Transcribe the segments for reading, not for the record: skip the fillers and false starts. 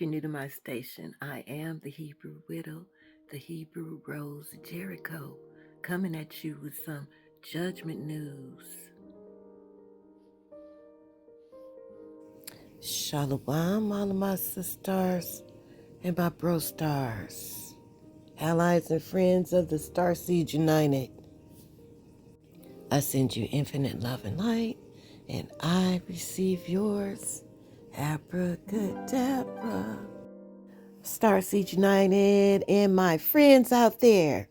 you're new to my station, I am the Hebrew Widow, the Hebrew Rose Jericho, coming at you with some judgment news. Shalom, all of my sisters and my bro stars, allies and friends of the STARSEED United. I send you infinite love and light, and I receive yours. Abracadabra. STARSEED United and my friends out there,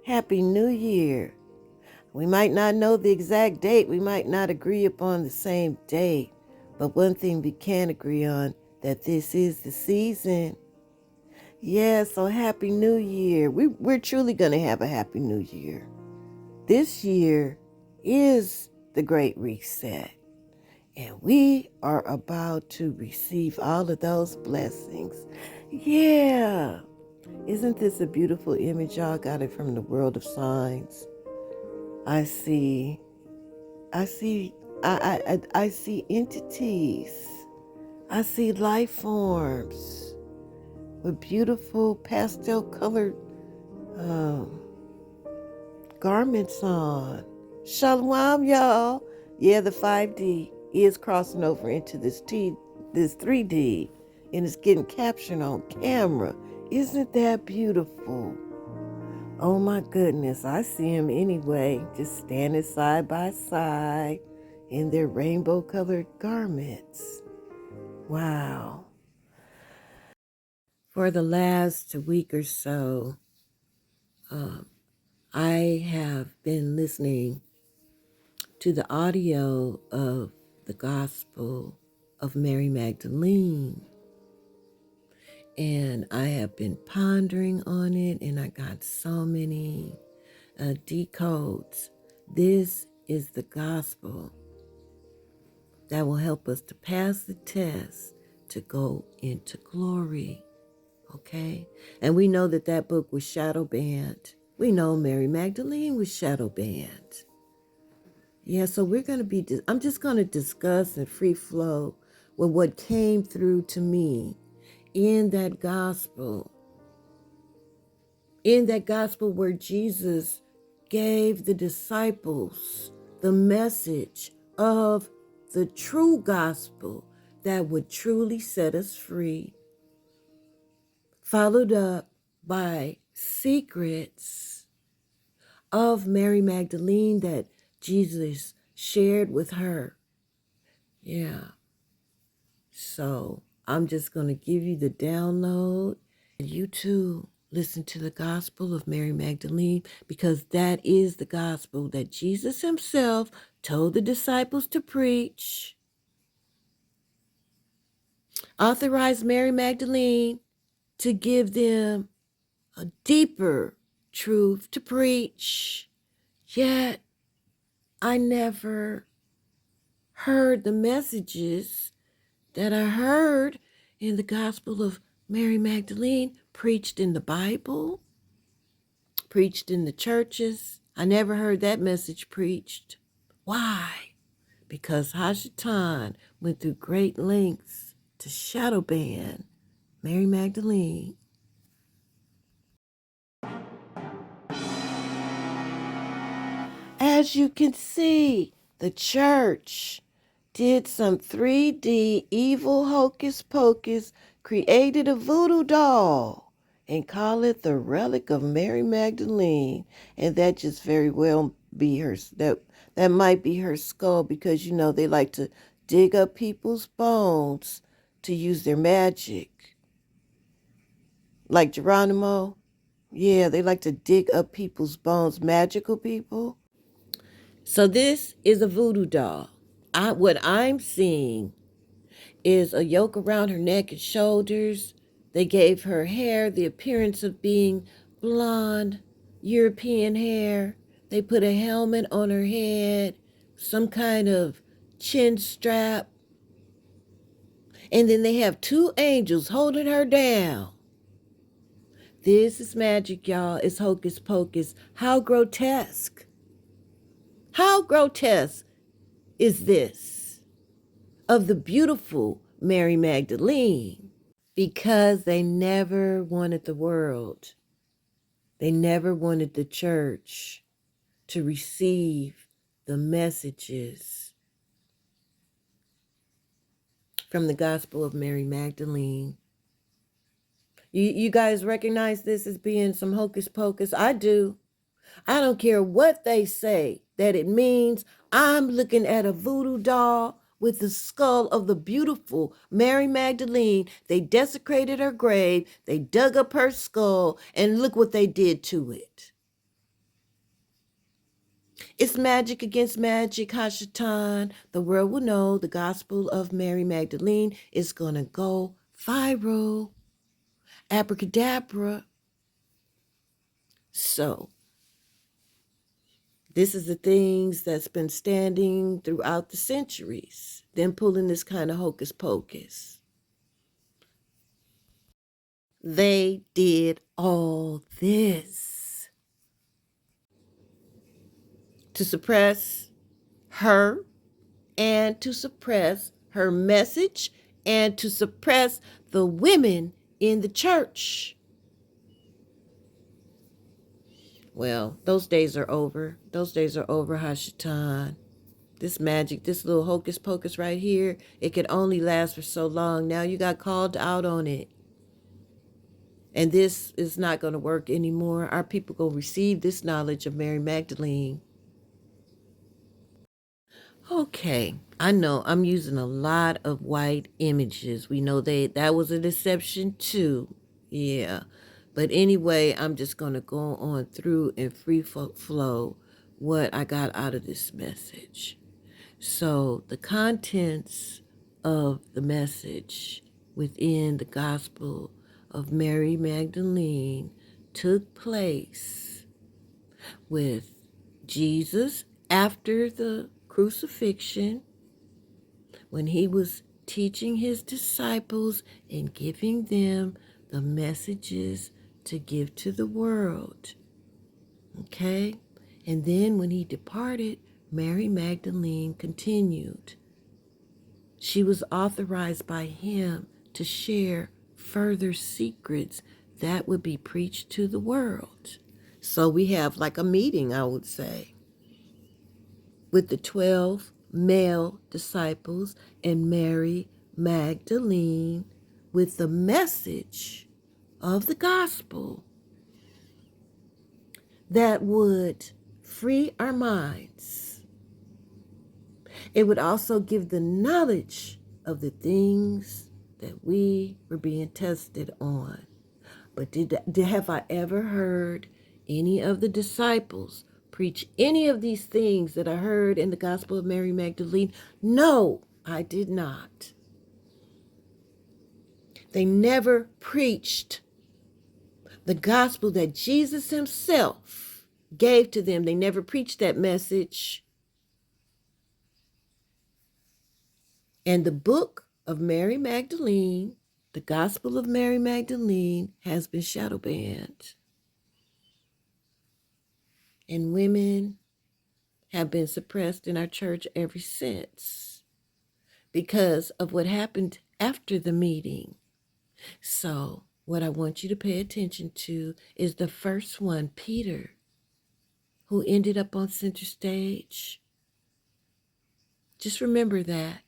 Happy New Year. We might not know the exact date, we might not agree upon the same date, but one thing we can agree on, that this is the season. Yeah, so Happy New Year. We're truly going to have a Happy New Year. This year is the Great Reset, and we are about to receive all of those blessings. Yeah. Isn't this a beautiful image? Y'all got it from the world of signs. I see entities. I see life forms with beautiful pastel colored garments on. Shalom, y'all. Yeah, the 5D is crossing over into this 3D, and it's getting captured on camera. Isn't that beautiful? Oh my goodness, I see them anyway, just standing side by side in their rainbow-colored garments. Wow. For the last week or so, I have been listening to the audio of the Gospel of Mary Magdalene. And I have been pondering on it, and I got so many decodes. This is the gospel that will help us to pass the test to go into glory. Okay? And we know that book was shadow banned. We know Mary Magdalene was shadow banned. Yeah, so I'm just going to discuss and free flow with what came through to me in that gospel where Jesus gave the disciples the message of the true gospel that would truly set us free, followed up by secrets of Mary Magdalene that Jesus shared with her. Yeah. So I'm just going to give you the download, and you too listen to the gospel of Mary Magdalene, because that is the gospel that Jesus himself told the disciples to preach. Authorized Mary Magdalene to give them a deeper truth to preach. Yet I never heard the messages that I heard in the gospel of Mary Magdalene preached in the Bible, preached in the churches. I never heard that message preached. Why? Because Hashatan went through great lengths to shadow ban Mary Magdalene. As you can see, the church did some 3D evil hocus pocus, created a voodoo doll, and call it the relic of Mary Magdalene. And that just very well be that might be her skull, because you know they like to dig up people's bones to use their magic. Like Geronimo. Yeah, they like to dig up people's bones, magical people. So this is a voodoo doll. What I'm seeing is a yoke around her neck and shoulders. They gave her hair the appearance of being blonde, European hair. They put a helmet on her head, some kind of chin strap. And then they have two angels holding her down. This is magic, y'all. It's hocus pocus. How grotesque. How grotesque is this of the beautiful Mary Magdalene? because they never wanted the world. They never wanted the church to receive the messages from the Gospel of Mary Magdalene. You guys recognize this as being some hocus pocus? I do. I don't care what they say that it means. I'm looking at a voodoo doll with the skull of the beautiful Mary Magdalene. They desecrated her grave. They dug up her skull, and look what they did to it. It's magic against magic, Hashatan. The world will know the Gospel of Mary Magdalene is going to go viral. Abracadabra. So, this is the things that's been standing throughout the centuries, them pulling this kind of hocus pocus. They did all this to suppress her and to suppress her message and to suppress the women in the church. Well, those days are over. Those days are over, Hashatan. This magic, this little hocus pocus right here, it could only last for so long. Now you got called out on it. And this is not going to work anymore. Our people going to receive this knowledge of Mary Magdalene. Okay, I know I'm using a lot of white images. We know that was a deception too. Yeah. But anyway, I'm just going to go on through and free flow what I got out of this message. So the contents of the message within the Gospel of Mary Magdalene took place with Jesus after the crucifixion, when he was teaching his disciples and giving them the messages to give to the world. Okay? And then when he departed, Mary Magdalene continued. She was authorized by him to share further secrets that would be preached to the world. So we have like a meeting, I would say, with the 12 male disciples and Mary Magdalene with the message of the gospel that would free our minds. It would also give the knowledge of the things that we were being tested on. But have I ever heard any of the disciples preach any of these things that I heard in the Gospel of Mary Magdalene? No, I did not. They never preached the gospel that Jesus himself gave to them. They never preached that message. And the book of Mary Magdalene, the Gospel of Mary Magdalene, has been shadow banned. And women have been suppressed in our church ever since because of what happened after the meeting. So what I want you to pay attention to is the first one, Peter, who ended up on center stage. Just remember that.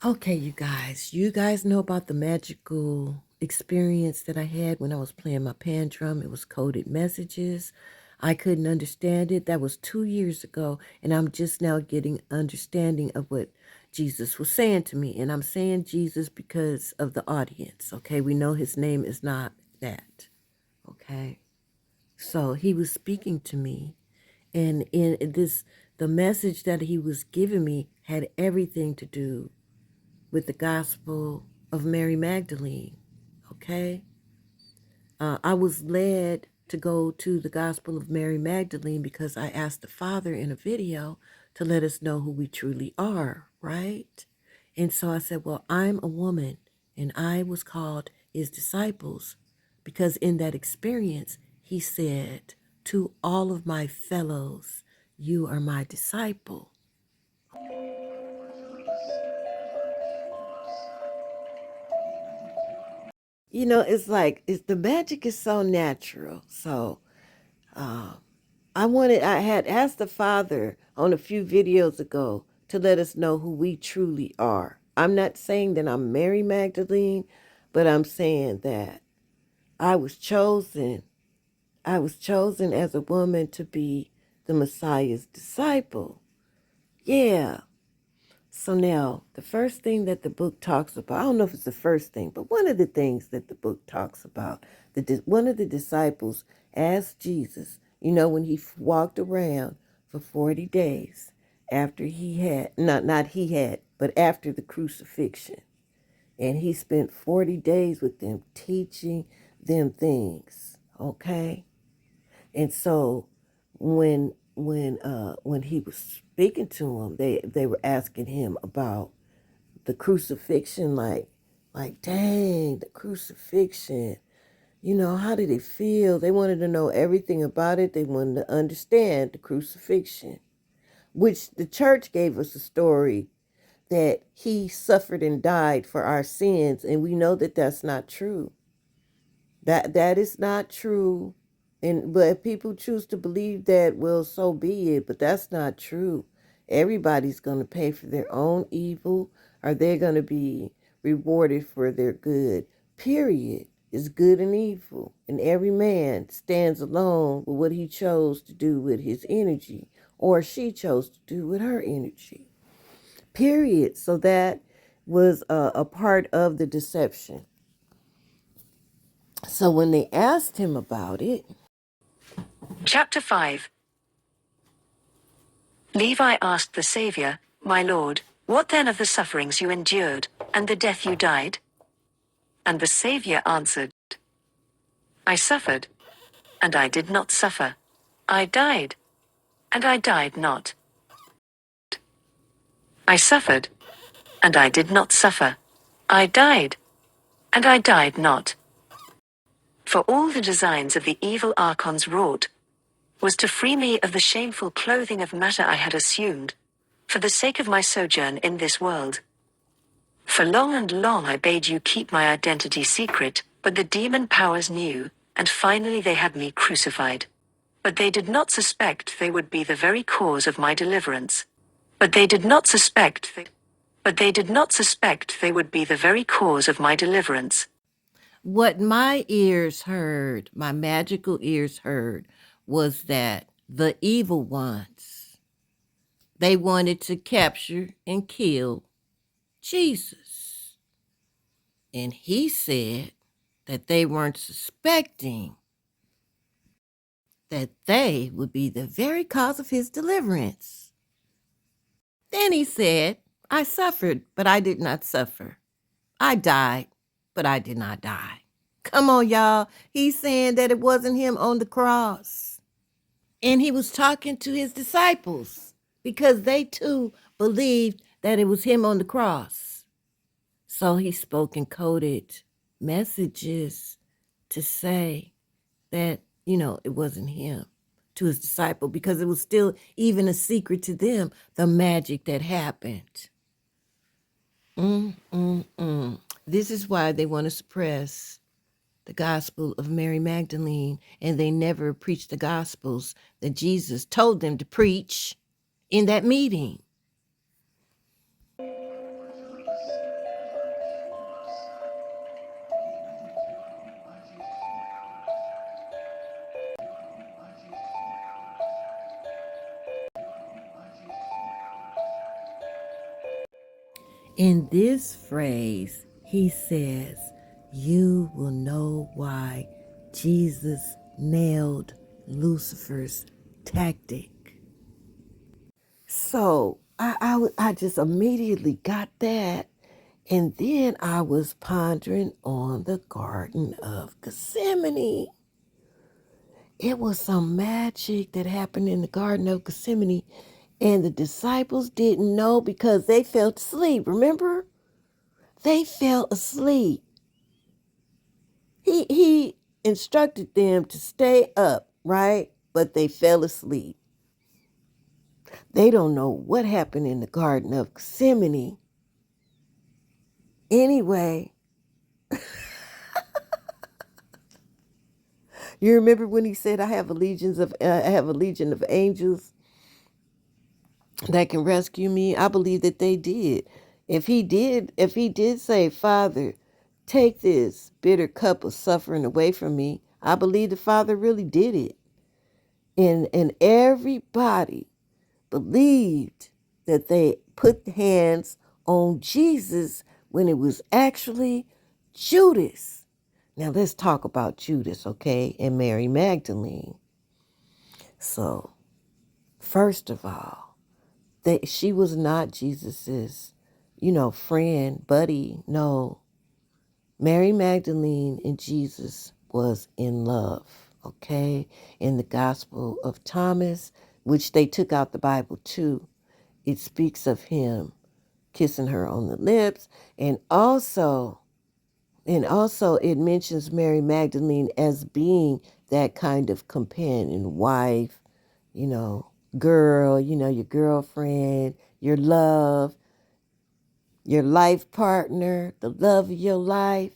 Okay, you guys know about the magical experience that I had when I was playing my pan drum. It was coded messages. I couldn't understand it. That was 2 years ago, and I'm just now getting understanding of what Jesus was saying to me. And I'm saying Jesus because of the audience, okay? We know his name is not that, okay? So he was speaking to me, and in this, the message that he was giving me had everything to do with the Gospel of Mary Magdalene, okay? I was led to go to the Gospel of Mary Magdalene because I asked the Father in a video to let us know who we truly are, right? And so I said, well, I'm a woman, and I was called his disciples because in that experience, he said to all of my fellows, you are my disciple. it's like the magic is so natural. So I had asked the Father on a few videos ago to let us know who we truly are. I'm not saying that I'm Mary Magdalene, but I'm saying that I was chosen. I was chosen as a woman to be the Messiah's disciple. Yeah. So now, the first thing that the book talks about, I don't know if it's the first thing, but one of the things that the book talks about, one of the disciples asked Jesus, when he walked around for 40 days after he had, not he had, but after the crucifixion. And he spent 40 days with them teaching them things, okay? And so when he was speaking to them, they were asking him about the crucifixion, like dang, the crucifixion. How did it feel? They wanted to know everything about it. They wanted to understand the crucifixion, which the church gave us a story that he suffered and died for our sins, and we know that that's not true. That is not true. But if people choose to believe that, well, so be it. But that's not true. Everybody's going to pay for their own evil, or they're going to be rewarded for their good. Period. Is good and evil. And every man stands alone with what he chose to do with his energy, or she chose to do with her energy. Period. So that was a part of the deception. So when they asked him about it, Chapter 5. Levi asked the Savior, "My Lord, what then of the sufferings you endured, and the death you died?" And the Savior answered, "I suffered, and I did not suffer. I died, and I died not. I suffered, and I did not suffer. I died, and I died not. For all the designs of the evil archons wrought was to free me of the shameful clothing of matter I had assumed, for the sake of my sojourn in this world. For long and long I bade you keep my identity secret, but the demon powers knew, and finally they had me crucified. But they did not suspect they would be the very cause of my deliverance. But they did not suspect they would be the very cause of my deliverance." what my ears heard, my magical ears heard, was that the evil ones, they wanted to capture and kill Jesus. And he said that they weren't suspecting that they would be the very cause of his deliverance. Then he said, "I suffered, but I did not suffer. I died, but I did not die." Come on, y'all. He's saying that it wasn't him on the cross. And he was talking to his disciples because they too believed that it was him on the cross. So he spoke in coded messages to say that, it wasn't him to his disciple, because it was still even a secret to them, the magic that happened. This is why they want to suppress the gospel of Mary Magdalene, and they never preach the gospels that Jesus told them to preach in that meeting. In this phrase, he says, "You will know why Jesus nailed Lucifer's tactic." So I just immediately got that. And then I was pondering on the Garden of Gethsemane. It was some magic that happened in the Garden of Gethsemane, and the disciples didn't know because they fell asleep. Remember? They fell asleep. He instructed them to stay up, right? But they fell asleep. They don't know what happened in the Garden of Gethsemane. Anyway, You remember when he said, I have a legion of angels that can rescue me? I believe that they did. If he did say, Father, take this bitter cup of suffering away from me, I believe the Father really did it. And everybody believed that they put hands on Jesus when it was actually Judas. Now let's talk about Judas, okay, and Mary Magdalene. So, first of all, she was not Jesus's, friend, buddy. No, Mary Magdalene and Jesus was in love, okay? In the Gospel of Thomas, which they took out the Bible too, it speaks of him kissing her on the lips, and also it mentions Mary Magdalene as being that kind of companion, wife, girl, your girlfriend, your love, your life partner, the love of your life.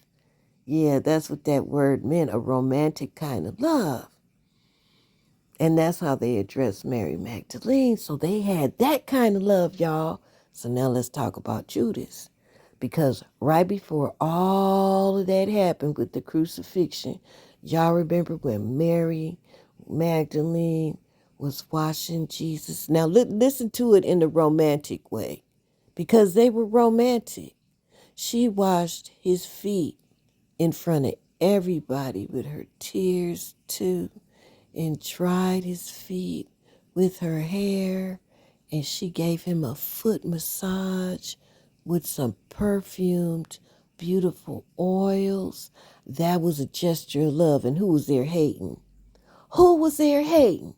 Yeah, that's what that word meant, a romantic kind of love. And that's how they addressed Mary Magdalene. So they had that kind of love, y'all. So now let's talk about Judas. Because right before all of that happened with the crucifixion, y'all remember when Mary Magdalene was washing Jesus? Now listen to it in the romantic way. Because they were romantic. She washed his feet in front of everybody with her tears too, and dried his feet with her hair, and she gave him a foot massage with some perfumed, beautiful oils. That was a gesture of love. And who was there hating? Who was there hating?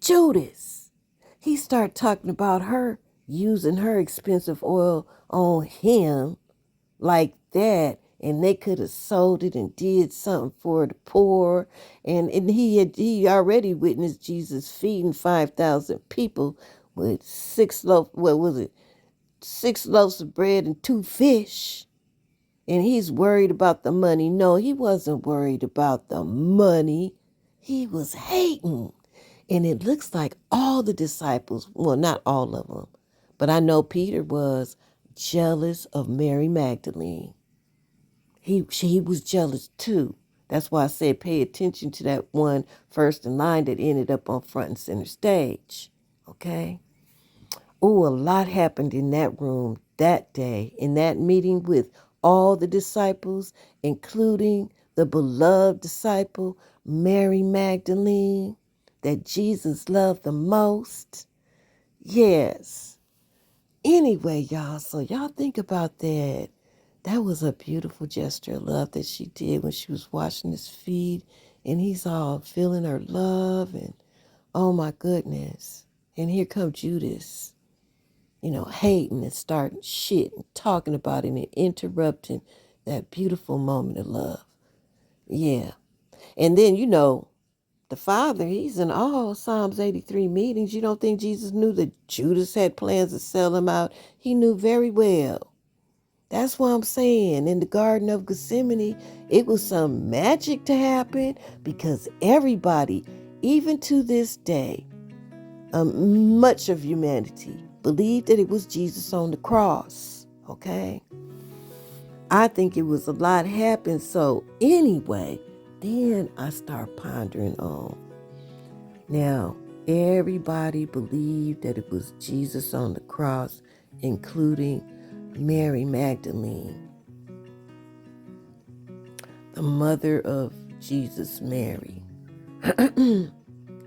Judas. He started talking about her using her expensive oil on him like that, and they could have sold it and did something for the poor. And he already witnessed Jesus feeding 5,000 people with 6 loaves of bread and 2 fish. And he's worried about the money. No, he wasn't worried about the money. He was hating. And it looks like all the disciples, well, not all of them, but I know Peter was jealous of Mary Magdalene. He was jealous too. That's why I said pay attention to that one first in line that ended up on front and center stage. Okay? Oh, a lot happened in that room that day, in that meeting with all the disciples, including the beloved disciple, Mary Magdalene, that Jesus loved the most. Yes. Anyway, y'all, so y'all think about that. That was a beautiful gesture of love that she did when she was washing his feet, and he's all feeling her love, and oh my goodness. And here come Judas, hating and starting shit and talking about it and interrupting that beautiful moment of love. Yeah. And then, the Father, he's in all Psalms 83 meetings. You don't think Jesus knew that Judas had plans to sell him out? He knew very well. That's what I'm saying. In the Garden of Gethsemane, it was some magic to happen because everybody, even to this day, much of humanity believed that it was Jesus on the cross. Okay? I think it was a lot happened. So anyway, then I start pondering on. Now, everybody believed that it was Jesus on the cross, including Mary Magdalene, the mother of Jesus, Mary,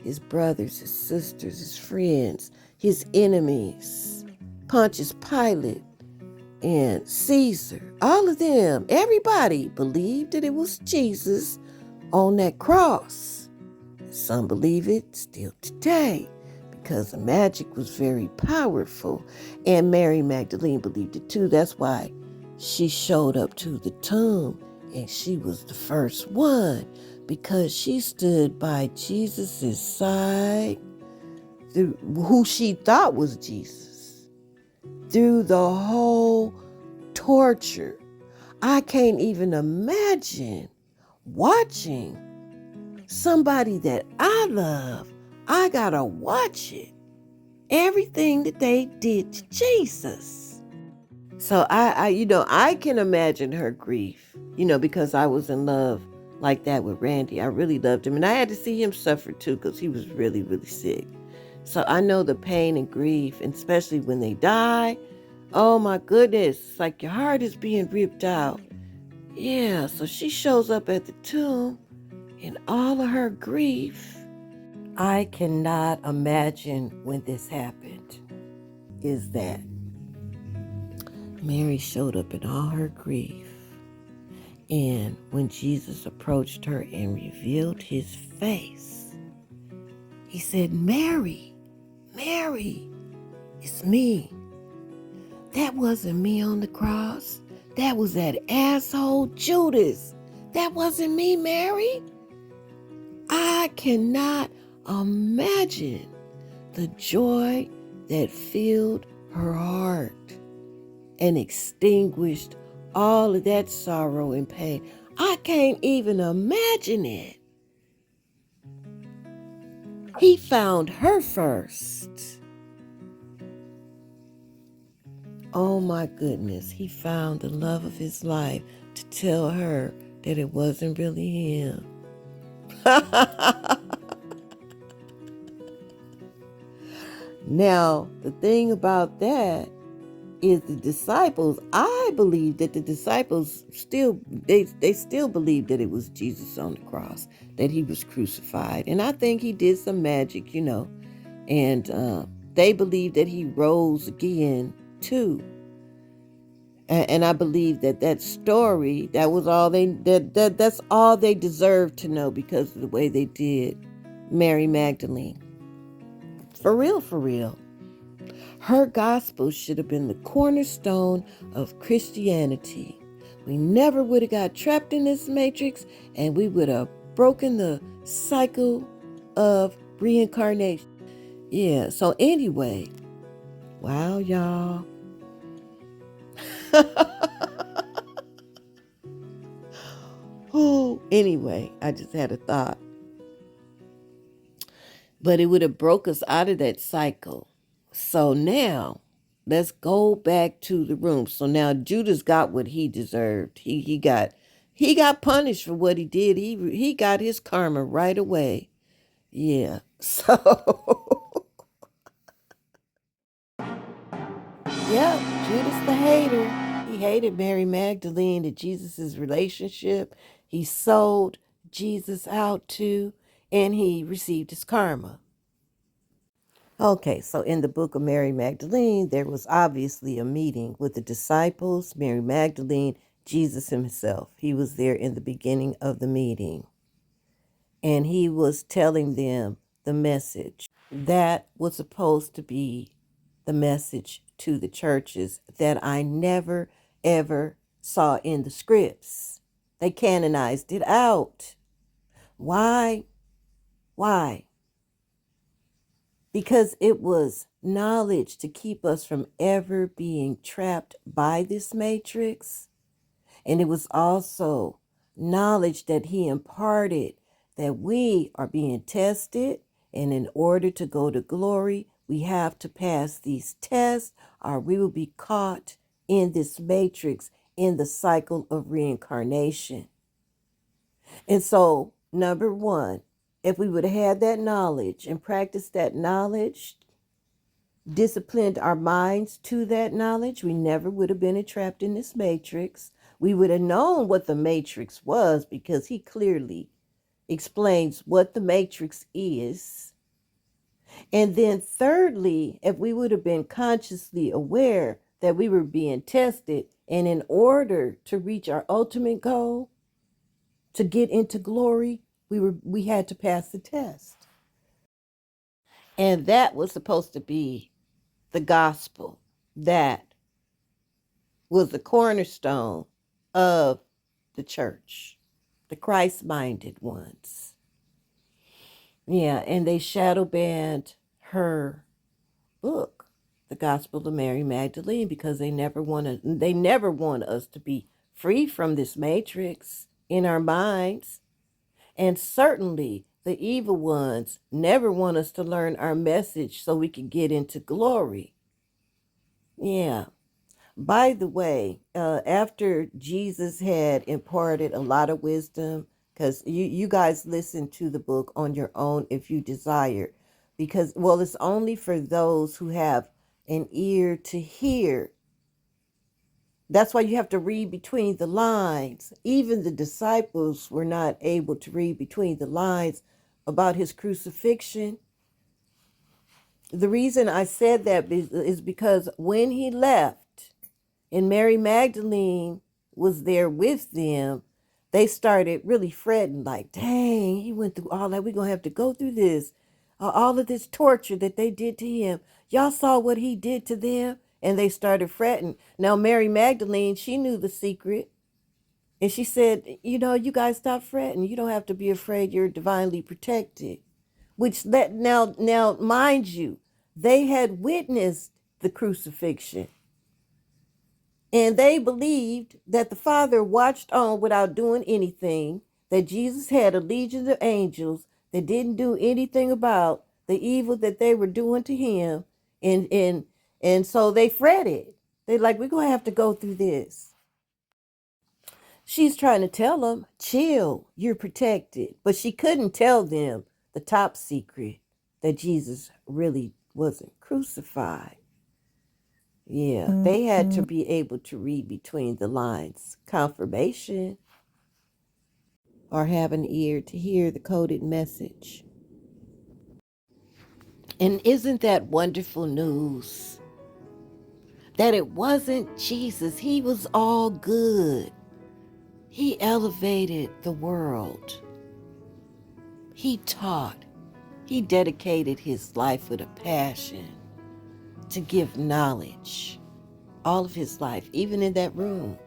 his brothers, his sisters, his friends, his enemies, Pontius Pilate, and Caesar, all of them, everybody believed that it was Jesus on that cross. Some believe it still today because the magic was very powerful. And Mary Magdalene believed it too. That's why she showed up to the tomb, and she was the first one because she stood by Jesus' side, who she thought was Jesus, through the whole torture. I can't even imagine watching somebody that I love. I gotta watch it. Everything that they did to Jesus. So I can imagine her grief, because I was in love like that with Randy. I really loved him. And I had to see him suffer too, because he was really, really sick. So I know the pain and grief, and especially when they die. Oh my goodness. It's like your heart is being ripped out. Yeah, so she shows up at the tomb in all of her grief. I cannot imagine when this happened. Is that Mary showed up in all her grief. And when Jesus approached her and revealed his face, he said, Mary, Mary, it's me. That wasn't me on the cross. That was that asshole Judas. That wasn't me, Mary. I cannot imagine the joy that filled her heart and extinguished all of that sorrow and pain. I can't even imagine it. He found her first. Oh my goodness, he found the love of his life to tell her that it wasn't really him. Now, the thing about that is the disciples, I believe that the disciples still believe that it was Jesus on the cross, that he was crucified. And I think he did some magic, and they believe that he rose again too. And I believe that story, that was all that's all they deserved to know, because of the way they did Mary Magdalene. For real, for real. Her gospel should have been the cornerstone of Christianity. We never would have got trapped in this matrix, and we would have broken the cycle of reincarnation. Yeah, so anyway, wow, y'all. Oh, anyway, I just had a thought. But it would have broke us out of that cycle. So now, let's go back to the room. So now Judas got what he deserved. He got punished for what he did. He got his karma right away. Yeah. So yeah, Judas the hater. He hated Mary Magdalene and Jesus' relationship. He sold Jesus out to, and he received his karma. Okay, so in the book of Mary Magdalene, there was obviously a meeting with the disciples, Mary Magdalene, Jesus himself. He was there in the beginning of the meeting. And he was telling them the message that was supposed to be the message to the churches that I never, ever saw in the scripts. They canonized it out. Why? Why? Because it was knowledge to keep us from ever being trapped by this matrix. And it was also knowledge that he imparted that we are being tested. And in order to go to glory, we have to pass these tests, or we will be caught in this matrix, in the cycle of reincarnation. And so, number one, if we would have had that knowledge and practiced that knowledge, disciplined our minds to that knowledge, we never would have been entrapped in this matrix. We would have known what the matrix was, because he clearly explains what the matrix is. And then thirdly, if we would have been consciously aware that we were being tested, and in order to reach our ultimate goal, to get into glory, we had to pass the test. And that was supposed to be the gospel. That was the cornerstone of the church, the Christ-minded ones. Yeah, and they shadow banned her book, The Gospel of Mary Magdalene, because they never want us to be free from this matrix. in our minds. And certainly the evil ones never want us to learn our message so we can get into glory. Yeah. By the way, after Jesus had imparted a lot of wisdom, because you guys listen to the book on your own if you desire, because, well, it's only for those who have an ear to hear. That's why you have to read between the lines. Even the disciples were not able to read between the lines about his crucifixion. The reason I said that is because when he left and Mary Magdalene was there with them, they started really fretting, like, dang, he went through all that. We're going to have to go through this, all of this torture that they did to him. Y'all saw what he did to them? And they started fretting. Now, Mary Magdalene, she knew the secret. And she said, you guys stop fretting. You don't have to be afraid. You're divinely protected. Which now, mind you, they had witnessed the crucifixion. And they believed that the Father watched on without doing anything, that Jesus had a legion of angels that didn't do anything about the evil that they were doing to him. And so they fretted. They're like, we're going to have to go through this. She's trying to tell them, chill, you're protected. But she couldn't tell them the top secret, that Jesus really wasn't crucified. Yeah, they had to be able to read between the lines. Confirmation, or have an ear to hear the coded message. And isn't that wonderful news? That it wasn't Jesus. He was all good. He elevated the world. He taught. He dedicated his life with a passion to give knowledge. All of his life, even in that room.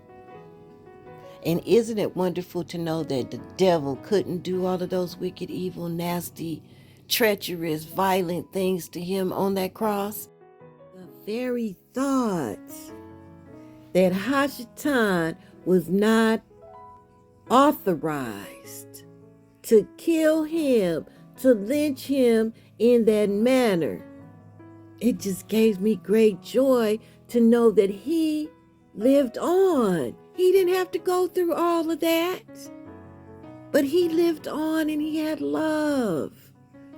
And isn't it wonderful to know that the devil couldn't do all of those wicked, evil, nasty, treacherous, violent things to him on that cross? The very thought that Hashatan was not authorized to kill him, to lynch him in that manner, it just gave me great joy to know that he lived on. He didn't have to go through all of that. But he lived on, and he had love.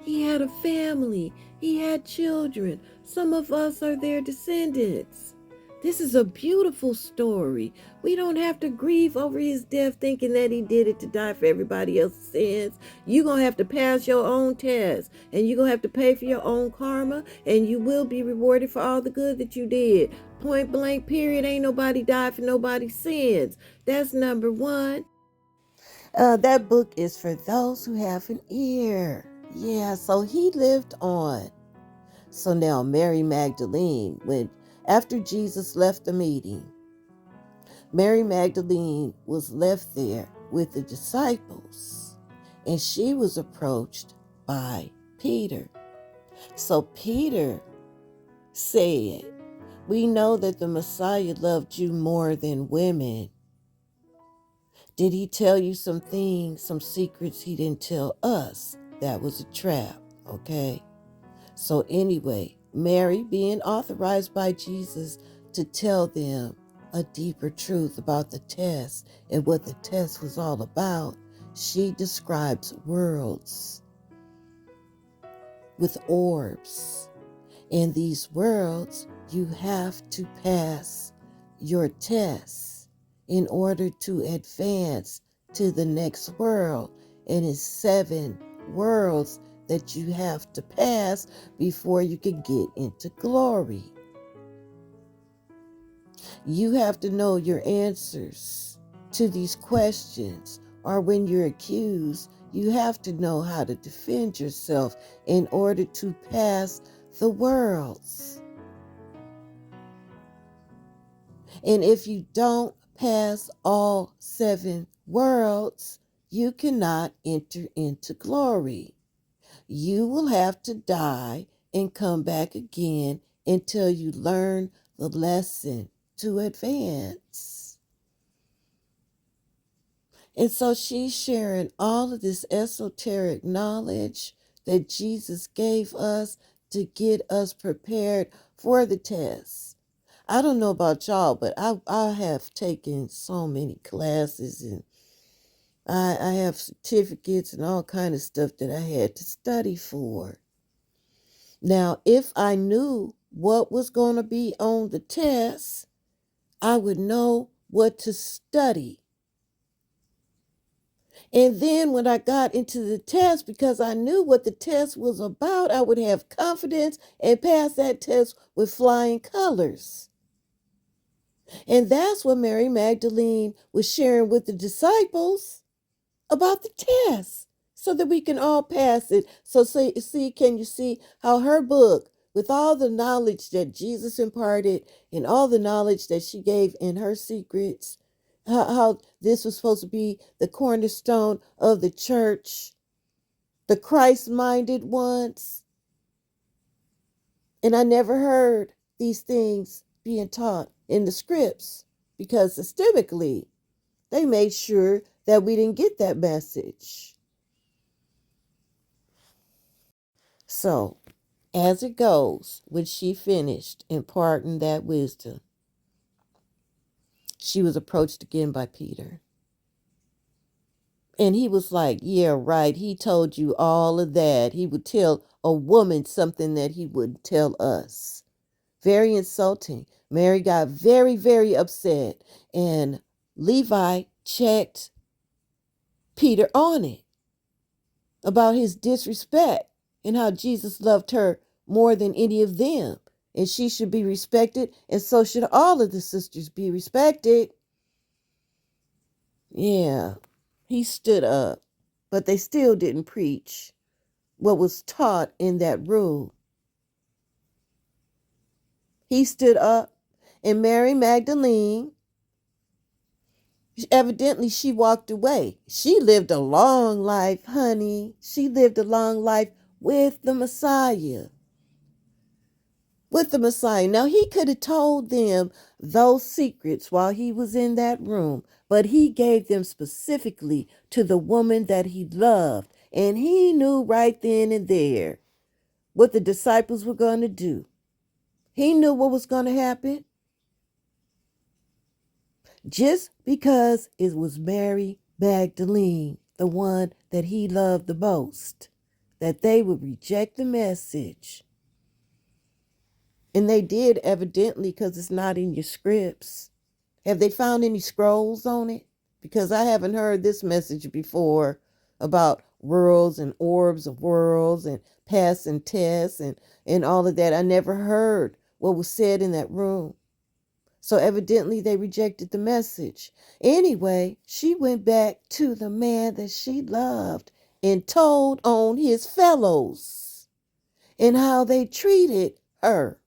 He had a family. He had children. Some of us are their descendants. This is a beautiful story. We don't have to grieve over his death thinking that he did it to die for everybody else's sins. You're going to have to pass your own test, and you're going to have to pay for your own karma, and you will be rewarded for all the good that you did. Point blank, period. Ain't nobody died for nobody's sins. That's number one. That book is for those who have an ear. Yeah, so he lived on. So now Mary Magdalene, after Jesus left the meeting, Mary Magdalene was left there with the disciples, and she was approached by Peter. So Peter said, we know that the Messiah loved you more than women. Did he tell you some things, some secrets he didn't tell us? That was a trap, okay? So anyway, Mary, being authorized by Jesus to tell them a deeper truth about the test and what the test was all about, she describes worlds with orbs. In these worlds, you have to pass your tests in order to advance to the next world. And it's 7 worlds that you have to pass before you can get into glory. You have to know your answers to these questions, or when you're accused, you have to know how to defend yourself in order to pass the worlds. And if you don't pass all 7 worlds, you cannot enter into glory. You will have to die and come back again until you learn the lesson to advance. And so she's sharing all of this esoteric knowledge that Jesus gave us to get us prepared for the test. I don't know about y'all, but I have taken so many classes, and I have certificates and all kind of stuff that I had to study for. Now, if I knew what was going to be on the test, I would know what to study. And then when I got into the test, because I knew what the test was about, I would have confidence and pass that test with flying colors. And that's what Mary Magdalene was sharing with the disciples about the test, so that we can all pass it. So can you see how her book, with all the knowledge that Jesus imparted and all the knowledge that she gave in her secrets, how this was supposed to be the cornerstone of the church, the Christ-minded ones. And I never heard these things being taught in the scripts, because systemically they made sure that we didn't get that message. So, as it goes, when she finished imparting that wisdom, she was approached again by Peter. And he was like, yeah, right. He told you all of that. He would tell a woman something that he wouldn't tell us. Very insulting. Mary got very, very upset. And Levi checked Peter on it, about his disrespect and how Jesus loved her more than any of them. And she should be respected, and so should all of the sisters be respected. Yeah, he stood up, but they still didn't preach what was taught in that room. He stood up, and Mary Magdalene, evidently she walked away. She lived a long life, honey. She lived a long life with the Messiah. With the Messiah. Now, he could have told them those secrets while he was in that room, but he gave them specifically to the woman that he loved. And he knew right then and there what the disciples were going to do. He knew what was going to happen. Just because it was Mary Magdalene, the one that he loved the most, that they would reject the message. And they did, evidently, because it's not in your scripts. Have they found any scrolls on it? Because I haven't heard this message before about worlds and orbs of worlds and passing tests and all of that. I never heard what was said in that room. So evidently they rejected the message. Anyway, she went back to the man that she loved and told on his fellows and how they treated her.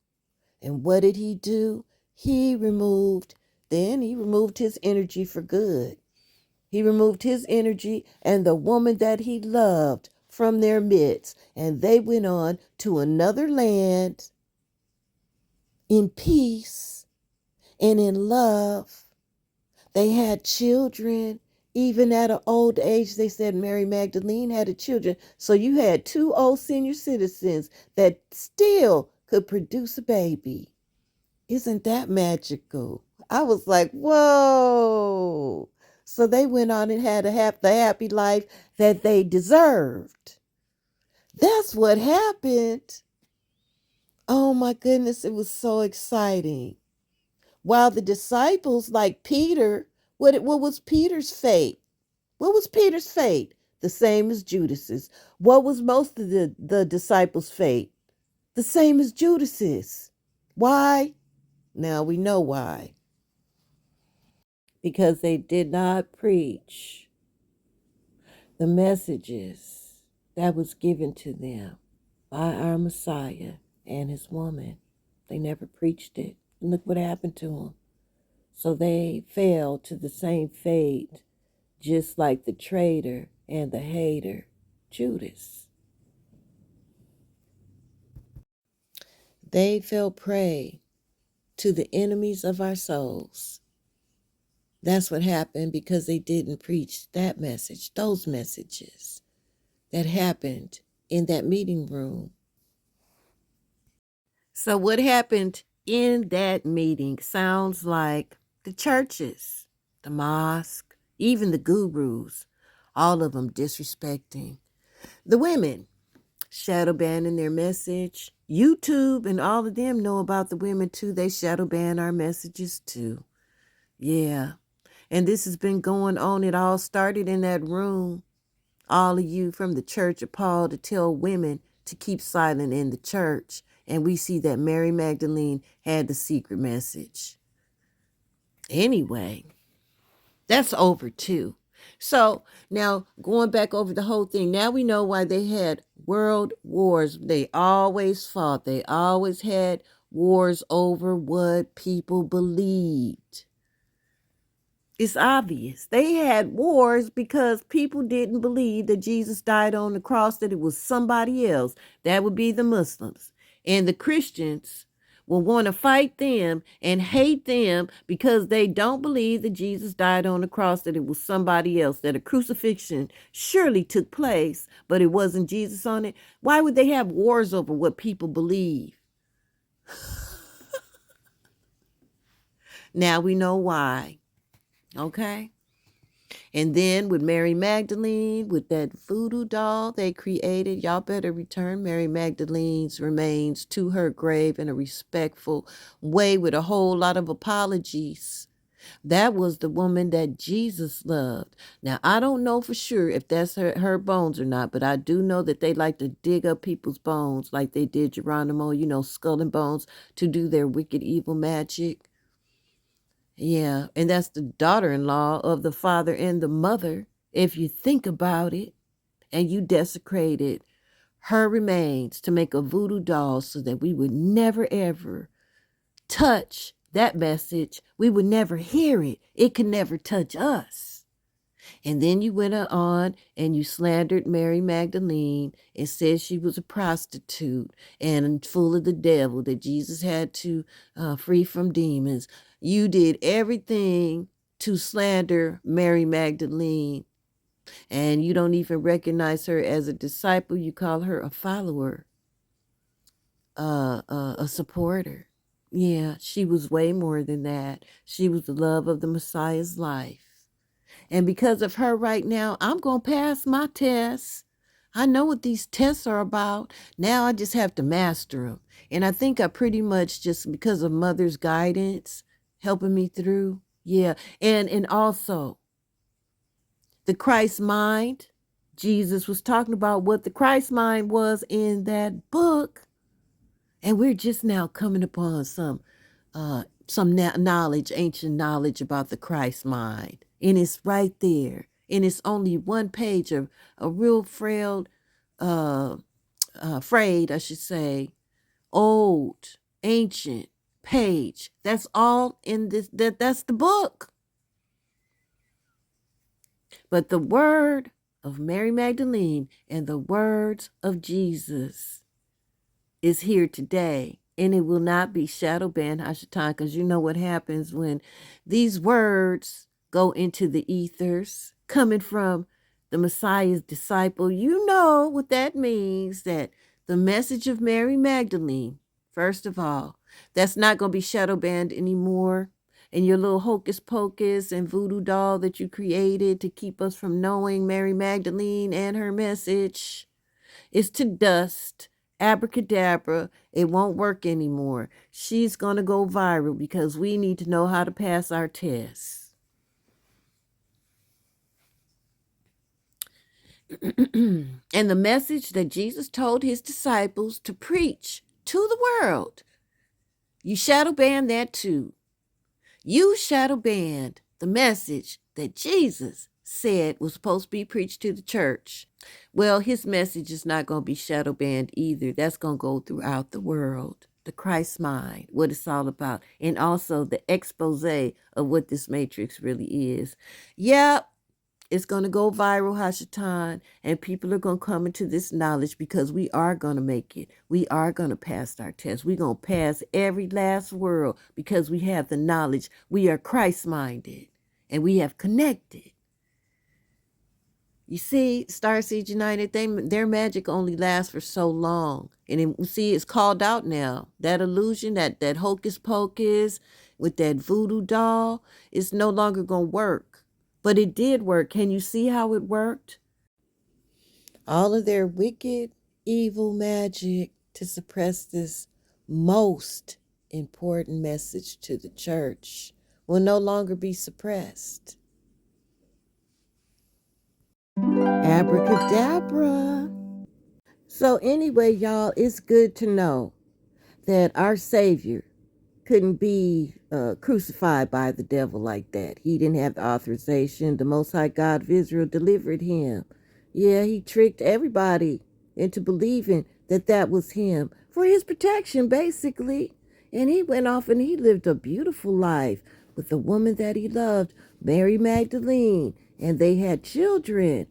And what did he do? He removed his energy for good. He removed his energy and the woman that he loved from their midst. And they went on to another land in peace and in love. They had children. Even at an old age, they said Mary Magdalene had a children. So you had two old senior citizens that still could produce a baby. Isn't that magical? I was like, whoa. So they went on and had the happy life that they deserved. That's what happened. Oh my goodness, it was so exciting. While the disciples, like Peter, what was Peter's fate? What was Peter's fate? The same as Judas's. What was most of the disciples' fate? The same as Judas's. Why? Now we know why. Because they did not preach the messages that was given to them by our Messiah and his woman. They never preached it. And look what happened to them. So they fell to the same fate, just like the traitor and the hater, Judas. They fell prey to the enemies of our souls. That's what happened because they didn't preach that message, those messages that happened in that meeting room. So what happened in that meeting sounds like the churches, the mosque, even the gurus, all of them disrespecting the women, shadow banning their message. YouTube and all of them know about the women too. They shadow ban our messages too. Yeah. And this has been going on. It all started in that room. All of you from the Church of Paul to tell women to keep silent in the church. And we see that Mary Magdalene had the secret message. Anyway, that's over too. So now going back over the whole thing, now we know why they had world wars. They always fought. They always had wars over what people believed. It's obvious. They had wars because people didn't believe that Jesus died on the cross, that it was somebody else. That would be the Muslims. And the Christians will want to fight them and hate them because they don't believe that Jesus died on the cross, that it was somebody else, that a crucifixion surely took place, but it wasn't Jesus on it. Why would they have wars over what people believe? Now we know why. Okay? And then with Mary Magdalene, with that voodoo doll they created, y'all better return Mary Magdalene's remains to her grave in a respectful way with a whole lot of apologies. That was the woman that Jesus loved. Now, I don't know for sure if that's her bones or not, but I do know that they like to dig up people's bones like they did Geronimo, skull and bones, to do their wicked evil magic. Yeah, and that's the daughter-in-law of the father and the mother, if you think about it. And you desecrated her remains to make a voodoo doll so that we would never, ever touch that message. We would never hear it. It could never touch us. And then you went on and you slandered Mary Magdalene and said she was a prostitute and full of the devil, that Jesus had to free from demons. You did everything to slander Mary Magdalene, and you don't even recognize her as a disciple. You call her a follower, a supporter. Yeah, she was way more than that. She was the love of the Messiah's life. And because of her right now, I'm going to pass my tests. I know what these tests are about. Now I just have to master them. And I think I pretty much, just because of Mother's guidance, helping me through. Yeah. And also the Christ mind. Jesus was talking about what the Christ mind was in that book. And we're just now coming upon some knowledge, ancient knowledge about the Christ mind. And it's right there. And it's only one page of a real frayed, I should say, old, ancient page. That's all in this. That's the book. But the word of Mary Magdalene and the words of Jesus is here today. And it will not be shadow banned, Hashatan, because you know what happens when these words go into the ethers, coming from the Messiah's disciple. You know what that means, that the message of Mary Magdalene, first of all, that's not going to be shadow banned anymore. And your little hocus pocus and voodoo doll that you created to keep us from knowing Mary Magdalene and her message is to dust. Abracadabra, it won't work anymore. She's going to go viral because we need to know how to pass our tests. And the message that Jesus told his disciples to preach to the world, you shadow banned that too. You shadow banned the message that Jesus said was supposed to be preached to the church. Well, his message is not going to be shadow banned either. That's going to go throughout the world. The Christ mind, what it's all about, and also the expose of what this matrix really is. Yep, it's going to go viral, Hashatan, and people are going to come into this knowledge because we are going to make it. We are going to pass our test. We're going to pass every last world because we have the knowledge. We are Christ-minded, and we have connected. You see, Starseed United, their magic only lasts for so long. And see, it's called out now. That illusion, that hocus pocus with that voodoo doll, it's no longer going to work. But it did work. Can you see how it worked? All of their wicked, evil magic to suppress this most important message to the church will no longer be suppressed. Abracadabra. So anyway, y'all, it's good to know that our Savior couldn't be crucified by the devil like that. He didn't have the authorization. The Most High God of Israel delivered him. Yeah, he tricked everybody into believing that that was him for his protection, basically. And he went off and he lived a beautiful life with the woman that he loved, Mary Magdalene. And they had children.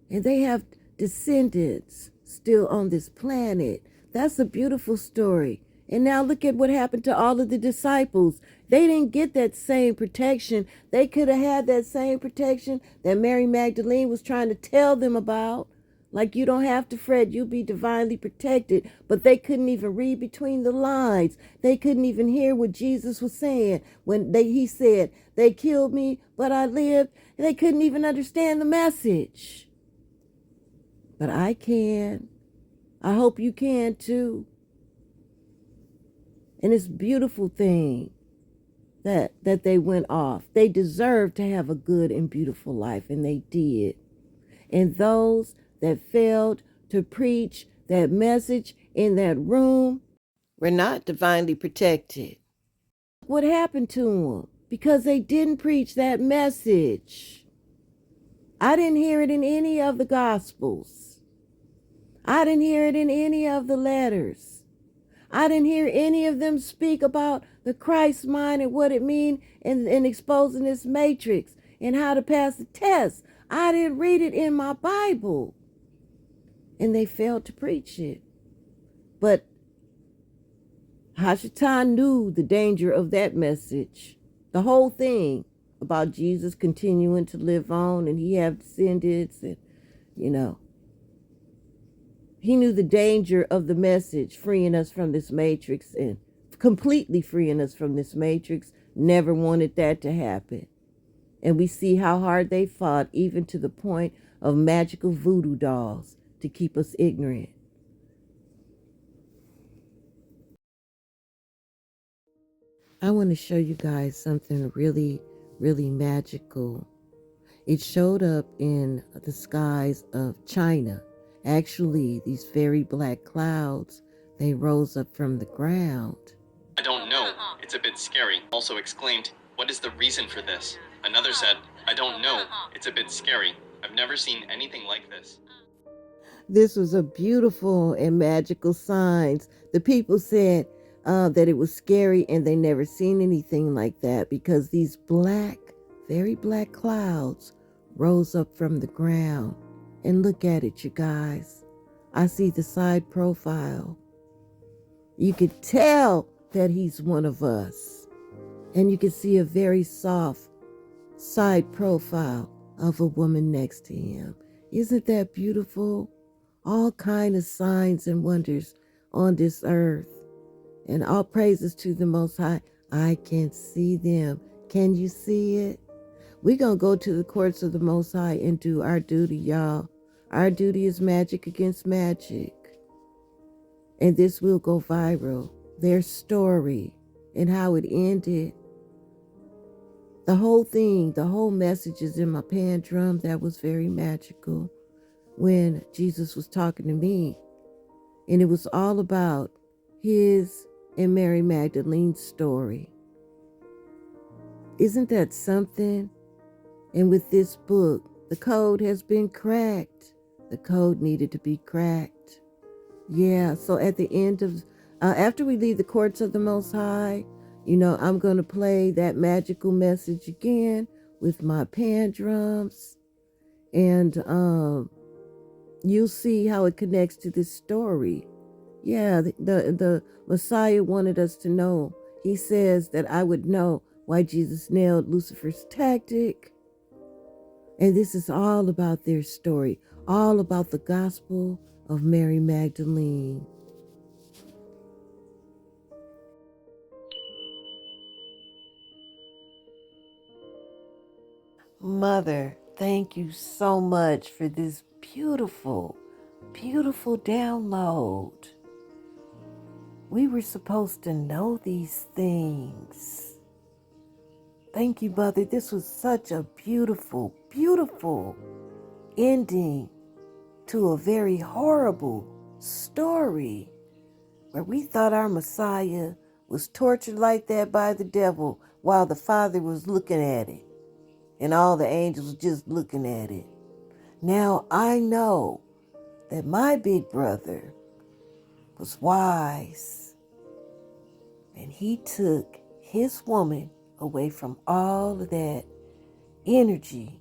And they have descendants still on this planet. That's a beautiful story. And now look at what happened to all of the disciples. They didn't get that same protection. They could have had that same protection that Mary Magdalene was trying to tell them about. Like, you don't have to fret, you'll be divinely protected. But they couldn't even read between the lines. They couldn't even hear what Jesus was saying when he said, they killed me, but I lived. They couldn't even understand the message. But I can. I hope you can too. And it's a beautiful thing that they went off. They deserved to have a good and beautiful life, and they did. And those that failed to preach that message in that room were not divinely protected. What happened to them? Because they didn't preach that message. I didn't hear it in any of the Gospels. I didn't hear it in any of the letters. I didn't hear any of them speak about the Christ mind and what it means in exposing this matrix and how to pass the test. I didn't read it in my Bible. And they failed to preach it. But Hashatan knew the danger of that message. The whole thing about Jesus continuing to live on and he have descendants and, he knew the danger of the message, freeing us from this matrix and completely freeing us from this matrix. Never wanted that to happen. And we see how hard they fought, even to the point of magical voodoo dolls to keep us ignorant. I want to show you guys something really, really magical. It showed up in the skies of China. Actually, these very black clouds, they rose up from the ground. I don't know. It's a bit scary. Also exclaimed, what is the reason for this? Another said, I don't know. It's a bit scary. I've never seen anything like this. This was a beautiful and magical sign. The people said that it was scary and they never seen anything like that because these black, very black clouds rose up from the ground. And look at it, you guys. I see the side profile. You could tell that he's one of us. And you can see a very soft side profile of a woman next to him. Isn't that beautiful? All kind of signs and wonders on this earth. And all praises to the Most High. I can see them. Can you see it? We're going to go to the courts of the Most High and do our duty, y'all. Our duty is magic against magic. And this will go viral. Their story and how it ended. The whole thing, the whole message is in my pan drum. That was very magical when Jesus was talking to me. And it was all about his and Mary Magdalene's story. Isn't that something? And with this book, the code has been cracked. The code needed to be cracked. Yeah, so at the end of, after we leave the courts of the Most High, I'm going to play that magical message again with my pan drums. And you'll see how it connects to this story. Yeah, the Messiah wanted us to know. He says that I would know why Jesus nailed Lucifer's tactic. And this is all about their story, all about the gospel of Mary Magdalene. Mother, thank you so much for this beautiful, beautiful download. We were supposed to know these things. Thank you, Mother. This was such a beautiful, beautiful ending to a very horrible story where we thought our Messiah was tortured like that by the devil while the Father was looking at it and all the angels just looking at it. Now I know that my big brother was wise and he took his woman away from all of that energy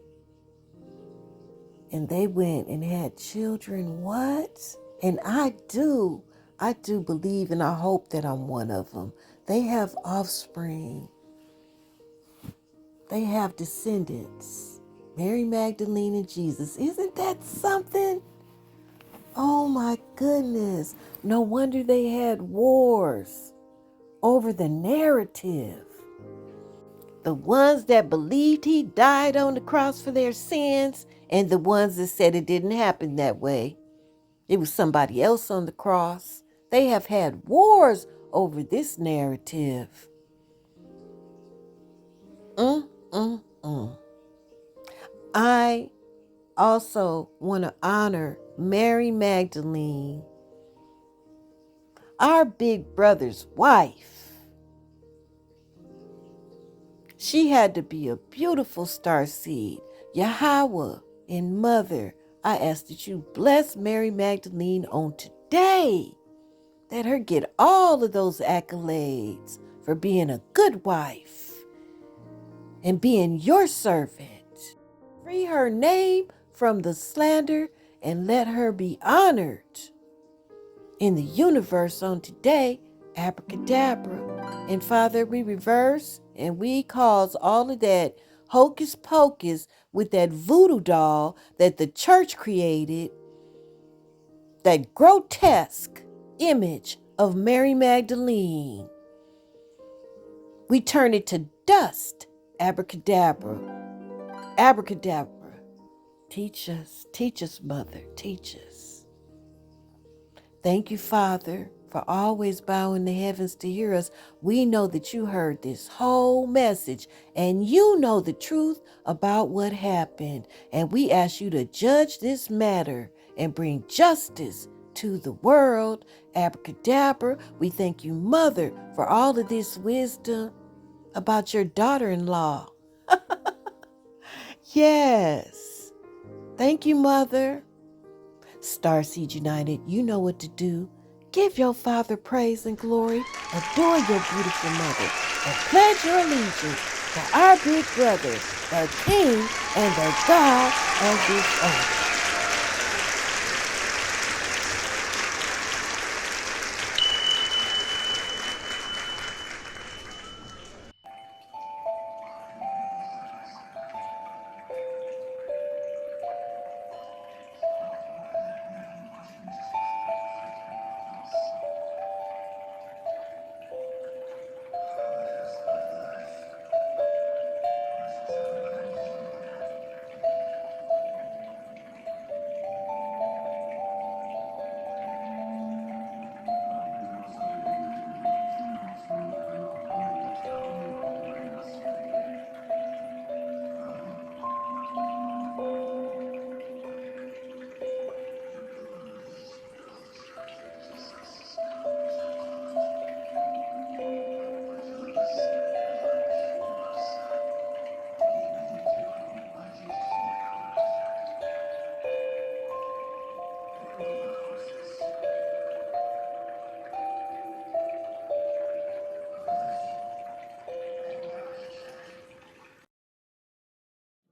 and they went and had children. What? And I do believe and I hope that I'm one of them. They have offspring. They have descendants. Mary Magdalene and Jesus. Isn't that something? Oh my goodness. No wonder they had wars over the narrative. The ones that believed he died on the cross for their sins and the ones that said it didn't happen that way. It was somebody else on the cross. They have had wars over this narrative. I also want to honor Mary Magdalene, our big brother's wife. She had to be a beautiful starseed. Yahweh and Mother, I ask that you bless Mary Magdalene on today. Let her get all of those accolades for being a good wife and being your servant. Free her name from the slander and let her be honored in the universe on today. Abracadabra. And Father, we reverse and we cause all of that hocus pocus with that voodoo doll that the church created, that grotesque image of Mary Magdalene. We turn it to dust. Abracadabra. Abracadabra. Teach us, Mother, teach us. Thank you, Father, for always bowing the heavens to hear us. We know that you heard this whole message and you know the truth about what happened. And we ask you to judge this matter and bring justice to the world. Abracadabra. We thank you, Mother, for all of this wisdom about your daughter-in-law. Yes. Thank you, Mother. Starseed United, you know what to do. Give your Father praise and glory. Adore your beautiful mother. And pledge your allegiance to our big brother, the King and the God of this earth.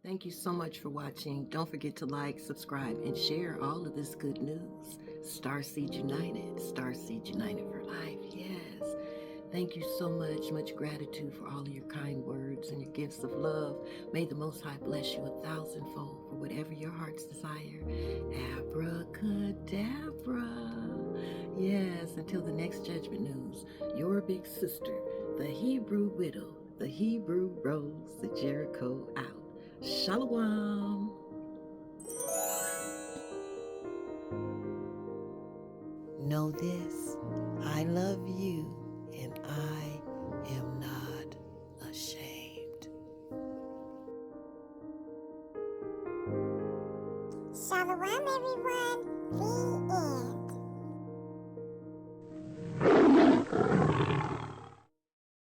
Thank you so much for watching. Don't forget to like, subscribe, and share all of this good news. Starseed United for life, yes. Thank you so much. Much gratitude for all of your kind words and your gifts of love. May the Most High bless you 1,000-fold for whatever your heart's desire. Abracadabra. Yes, until the next judgment news, your big sister, the Hebrew widow, the Hebrew rose, the Jericho out. Shalom. Know this, I love you and I am not ashamed. Shalom, everyone. The end.